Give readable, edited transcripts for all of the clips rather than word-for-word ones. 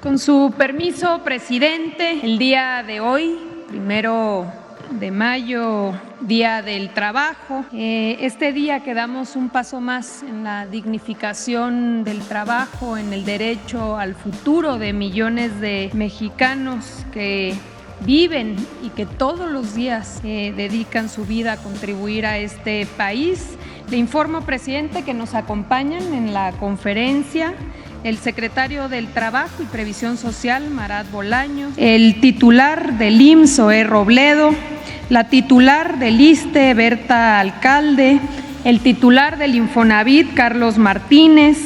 Con su permiso, presidente, el día de hoy, 1 de mayo, Día del Trabajo, este día que damos un paso más en la dignificación del trabajo, en el derecho al futuro de millones de mexicanos que viven y que todos los días dedican su vida a contribuir a este país. Le informo, presidente, que nos acompañan en la conferencia el secretario del Trabajo y Previsión Social, Marat Bolaños, el titular del IMSS, Zoé Robledo, la titular del ISSSTE, Berta Alcalde, el titular del Infonavit, Carlos Martínez,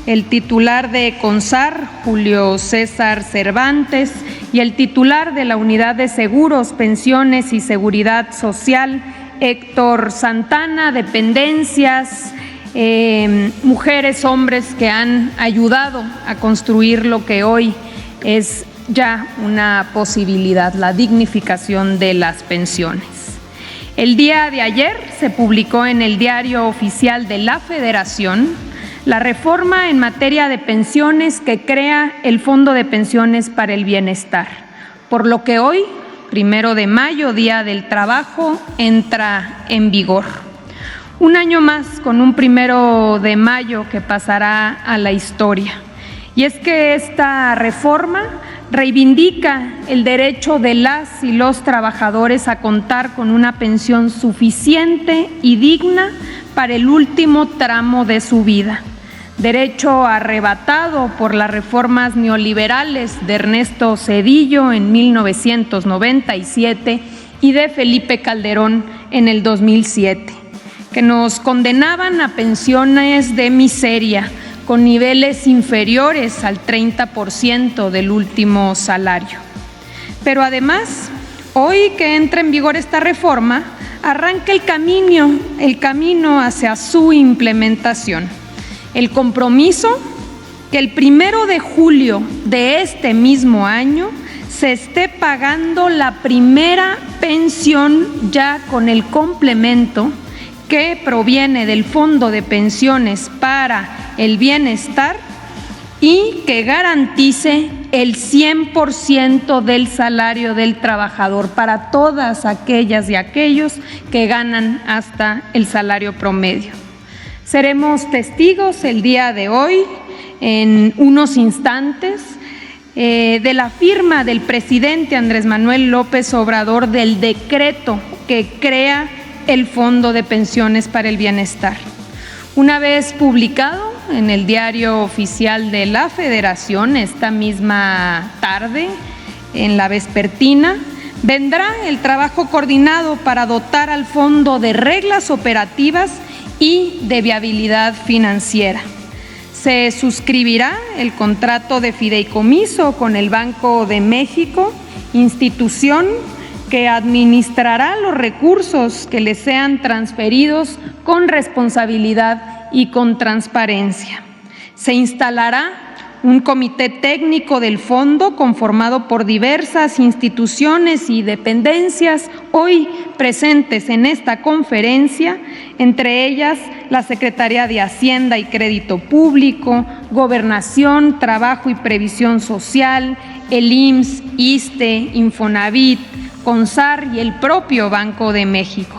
el titular de CONSAR, Julio César Cervantes, y el titular de la Unidad de Seguros, Pensiones y Seguridad Social, Héctor Santana, dependencias, mujeres, hombres que han ayudado a construir lo que hoy es ya una posibilidad, la dignificación de las pensiones. El día de ayer se publicó en el Diario Oficial de la Federación la reforma en materia de pensiones que crea el Fondo de Pensiones para el Bienestar, por lo que hoy, 1 de mayo, Día del Trabajo, entra en vigor. Un año más con un 1 de mayo que pasará a la historia. Y es que esta reforma reivindica el derecho de las y los trabajadores a contar con una pensión suficiente y digna para el último tramo de su vida. Derecho arrebatado por las reformas neoliberales de Ernesto Zedillo en 1997 y de Felipe Calderón en el 2007. Que nos condenaban a pensiones de miseria con niveles inferiores al 30% del último salario. Pero además, hoy que entra en vigor esta reforma, arranca el camino hacia su implementación. El compromiso que el 1 de julio de este mismo año se esté pagando la primera pensión ya con el complemento que proviene del Fondo de Pensiones para el Bienestar y que garantice el 100% del salario del trabajador para todas aquellas y aquellos que ganan hasta el salario promedio. Seremos testigos el día de hoy, en unos instantes, de la firma del presidente Andrés Manuel López Obrador del decreto que crea el Fondo de Pensiones para el Bienestar. Una vez publicado en el Diario Oficial de la Federación, esta misma tarde, en la vespertina, vendrá el trabajo coordinado para dotar al fondo de reglas operativas y de viabilidad financiera. Se suscribirá el contrato de fideicomiso con el Banco de México, institución que administrará los recursos que le sean transferidos con responsabilidad y con transparencia. Se instalará un comité técnico del fondo conformado por diversas instituciones y dependencias hoy presentes en esta conferencia, entre ellas la Secretaría de Hacienda y Crédito Público, Gobernación, Trabajo y Previsión Social, el IMSS, ISSSTE, Infonavit, CONSAR y el propio Banco de México,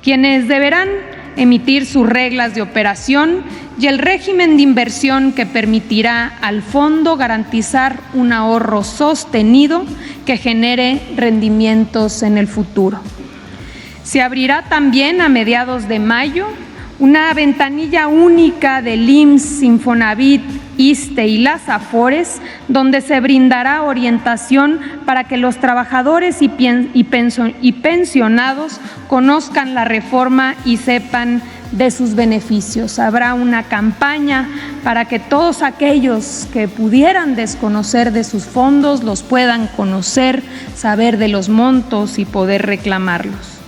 quienes deberán emitir sus reglas de operación y el régimen de inversión que permitirá al fondo garantizar un ahorro sostenido que genere rendimientos en el futuro. Se abrirá también a mediados de mayo una ventanilla única del IMSS, Infonavit, ISSSTE y las AFORES, donde se brindará orientación para que los trabajadores y pensionados conozcan la reforma y sepan de sus beneficios. Habrá una campaña para que todos aquellos que pudieran desconocer de sus fondos los puedan conocer, saber de los montos y poder reclamarlos.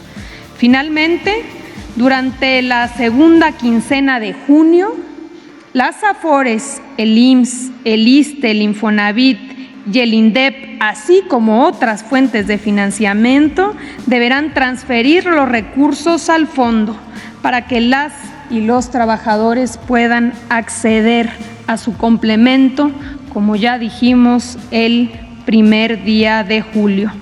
Finalmente, durante la segunda quincena de junio, las AFORES, el IMSS, el ISSSTE, el Infonavit y el INDEP, así como otras fuentes de financiamiento, deberán transferir los recursos al fondo para que las y los trabajadores puedan acceder a su complemento como ya dijimos, el primer día de julio,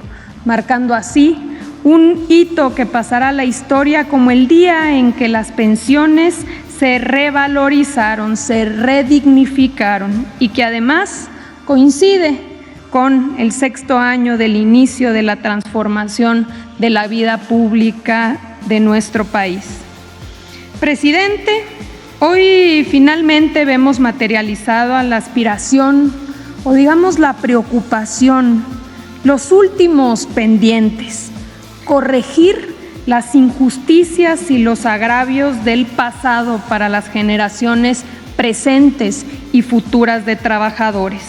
marcando así un hito que pasará a la historia como el día en que las pensiones se revalorizaron, se redignificaron y que además coincide con el 6º año del inicio de la transformación de la vida pública de nuestro país. Presidente, hoy finalmente vemos materializado a la aspiración o digamos la preocupación, los últimos pendientes, corregir las injusticias y los agravios del pasado para las generaciones presentes y futuras de trabajadores.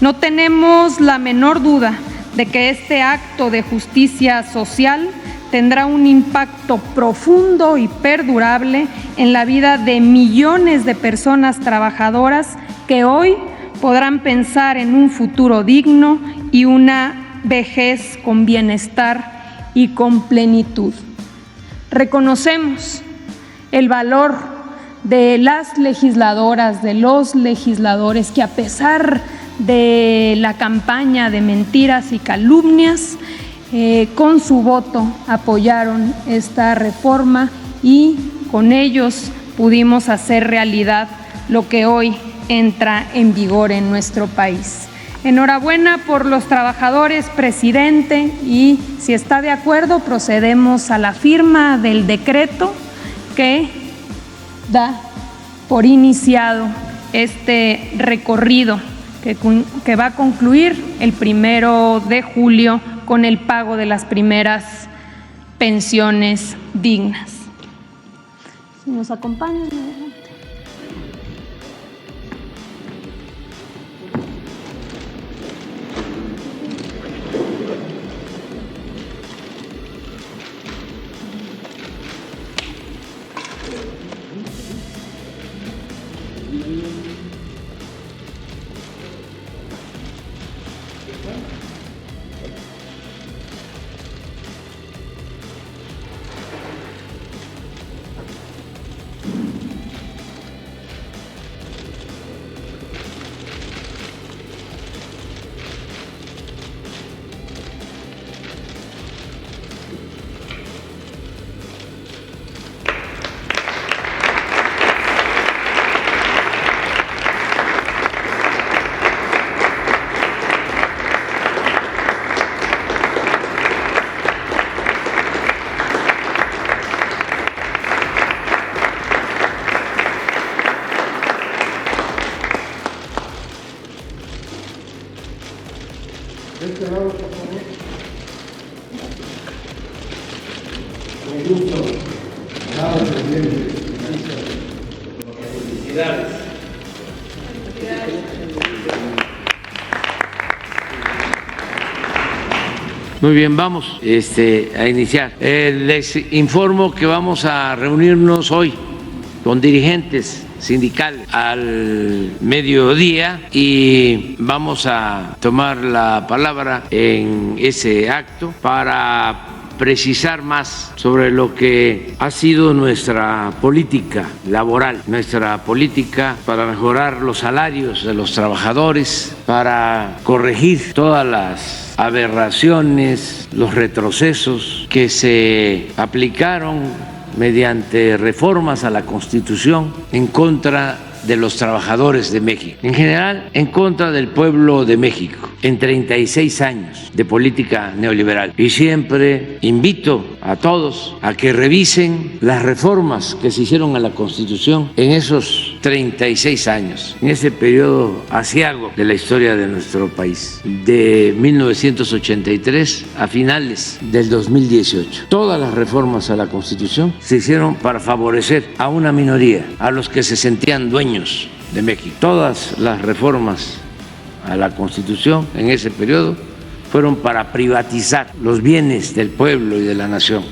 No tenemos la menor duda de que este acto de justicia social tendrá un impacto profundo y perdurable en la vida de millones de personas trabajadoras que hoy podrán pensar en un futuro digno y una vejez con bienestar y con plenitud. Reconocemos el valor de las legisladoras, de los legisladores que a pesar de la campaña de mentiras y calumnias, con su voto apoyaron esta reforma y con ellos pudimos hacer realidad lo que hoy entra en vigor en nuestro país. Enhorabuena por los trabajadores, presidente, y si está de acuerdo procedemos a la firma del decreto que da por iniciado este recorrido que va a concluir el 1 de julio con el pago de las primeras pensiones dignas. Si nos acompañan, adelante. Felicidades. Muy bien, vamos a iniciar. Les informo que vamos a reunirnos hoy con dirigentes sindicales al mediodía y vamos a tomar la palabra en ese acto para precisar más sobre lo que ha sido nuestra política laboral, nuestra política para mejorar los salarios de los trabajadores, para corregir todas las aberraciones, los retrocesos que se aplicaron mediante reformas a la Constitución en contra de los trabajadores de México, en general en contra del pueblo de México, en 36 años de política neoliberal. Y siempre invito a todos a que revisen las reformas que se hicieron a la Constitución en esos 36 años, en ese periodo aciago de la historia de nuestro país, de 1983 a finales del 2018. Todas las reformas a la Constitución se hicieron para favorecer a una minoría, a los que se sentían dueños de México. Todas las reformas a la Constitución en ese periodo fueron para privatizar los bienes del pueblo y de la nación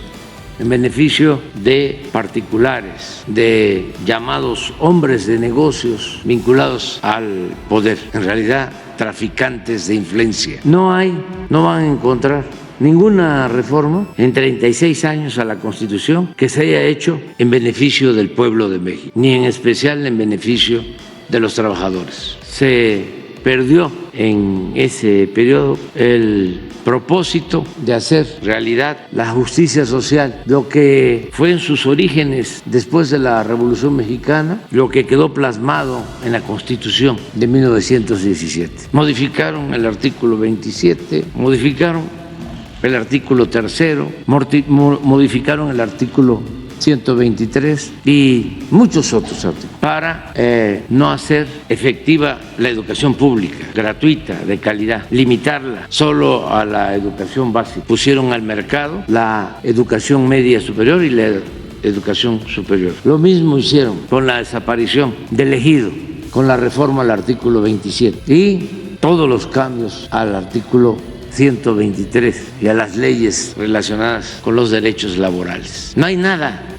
en beneficio de particulares, de llamados hombres de negocios vinculados al poder, en realidad traficantes de influencia. No van a encontrar ninguna reforma en 36 años a la Constitución que se haya hecho en beneficio del pueblo de México, ni en especial en beneficio de los trabajadores. Se perdió en ese periodo el propósito de hacer realidad la justicia social, lo que fue en sus orígenes después de la Revolución Mexicana, lo que quedó plasmado en la Constitución de 1917. Modificaron el artículo 27, modificaron el artículo 3, modificaron el artículo 123 y muchos otros artículos para no hacer efectiva la educación pública, gratuita, de calidad, limitarla solo a la educación básica. Pusieron al mercado la educación media superior y la educación superior. Lo mismo hicieron con la desaparición del ejido, con la reforma al artículo 27 y todos los cambios al artículo 123 y a las leyes relacionadas con los derechos laborales. No hay nada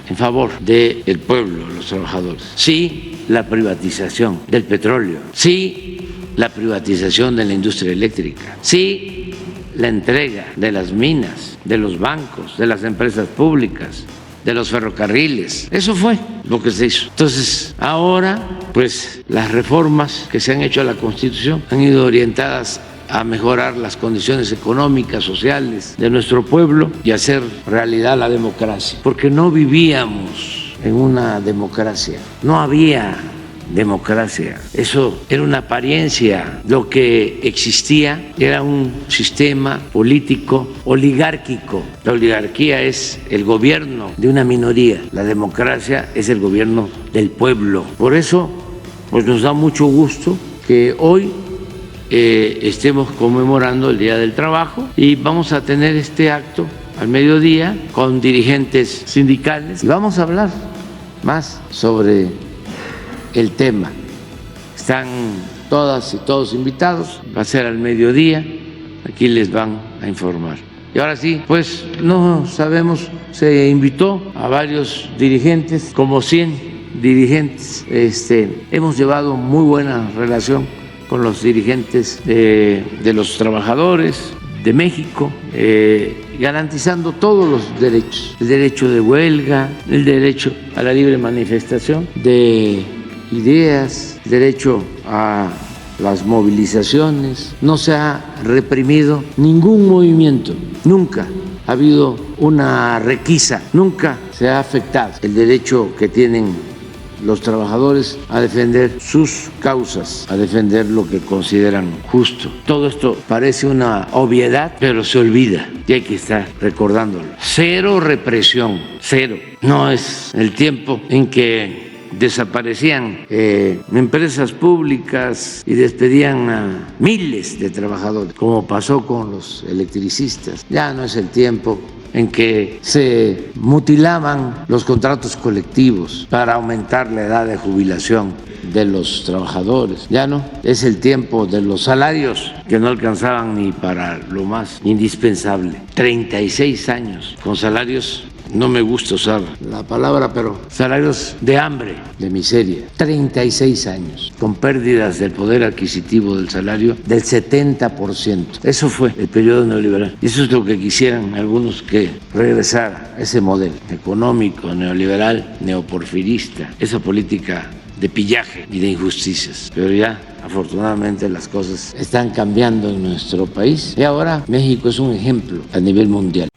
en favor del pueblo, los trabajadores. Sí, la privatización del petróleo. Sí, la privatización de la industria eléctrica. Sí, la entrega de las minas, de los bancos, de las empresas públicas, de los ferrocarriles. Eso fue lo que se hizo. Entonces, ahora, pues, las reformas que se han hecho a la Constitución han ido orientadas a mejorar las condiciones económicas, sociales de nuestro pueblo y hacer realidad la democracia. Porque no vivíamos en una democracia, no había democracia, eso era una apariencia. Lo que existía era un sistema político oligárquico. La oligarquía es el gobierno de una minoría, la democracia es el gobierno del pueblo. Por eso, pues nos da mucho gusto que hoy estemos conmemorando el Día del Trabajo y vamos a tener este acto al mediodía con dirigentes sindicales y vamos a hablar más sobre el tema. Están todas y todos invitados, va a ser al mediodía, aquí les van a informar. Y ahora sí, pues no sabemos, se invitó a varios dirigentes, como 100 dirigentes. Hemos llevado muy buena relación con los dirigentes de los trabajadores de México, garantizando todos los derechos, el derecho de huelga, el derecho a la libre manifestación de ideas, el derecho a las movilizaciones. No se ha reprimido ningún movimiento, nunca ha habido una requisa, nunca se ha afectado el derecho que tienen los trabajadores a defender sus causas, a defender lo que consideran justo. Todo esto parece una obviedad, pero se olvida y hay que estar recordándolo. Cero represión, cero. No es el tiempo en que desaparecían empresas públicas y despedían a miles de trabajadores, como pasó con los electricistas. Ya no es el tiempo en que se mutilaban los contratos colectivos para aumentar la edad de jubilación de los trabajadores. Ya no, es el tiempo de los salarios que no alcanzaban ni para lo más indispensable. 36 años con salarios, no me gusta usar la palabra, pero salarios de hambre, de miseria. 36 años con pérdidas del poder adquisitivo del salario del 70%. Eso fue el periodo neoliberal. Y eso es lo que quisieran algunos, que regresara ese modelo económico, neoliberal, neoporfirista, esa política de pillaje y de injusticias. Pero ya, afortunadamente, las cosas están cambiando en nuestro país y ahora México es un ejemplo a nivel mundial.